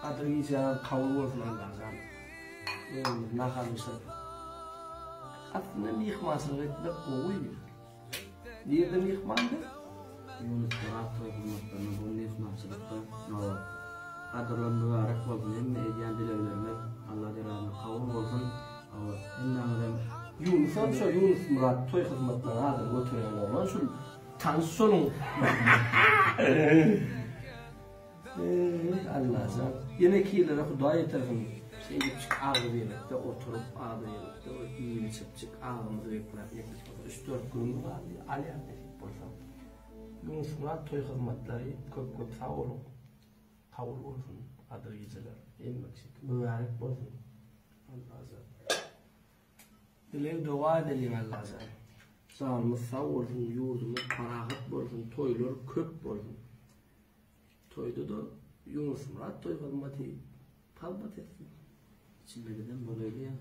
adriyeceğin kavul olsun Allah'ım. Ne kalmışlar? Aslında mihmasını etmek kovuyor. Nerede mihmandı? Yunus Murat toygunluklarını bu mihmansılıkta kadrolandırarak olsun. Emme ediyen dileklerine Allah derarına kavul olsun. İnnanıdan Yunus'am şu Yunus Murat toy hizmetlerine hazır götürüyorlar lan şu tansiyonun. Allah'ım. Yemekiyle Hudayi tarafın şey çık ağrı birlikte oturup ağrı birlikte o iyili çık ağrımızı bekleyip yedik. 3-4 gün var Ali annesip bolsam. Yunus Murat toy hizmetleri köp sağ olun. Kavul olsun adriyeciler. Emmek şekil. Mübarek bolsun. Allah'ım. Dileği dua edelim Allah'ım. Sağımız sağ olsun, yurdumuz parahat bolsun, toylar köp bolsun. Toydu da Yunus Murat toy hizmeti talbat etsin. içinde giden böyle ya.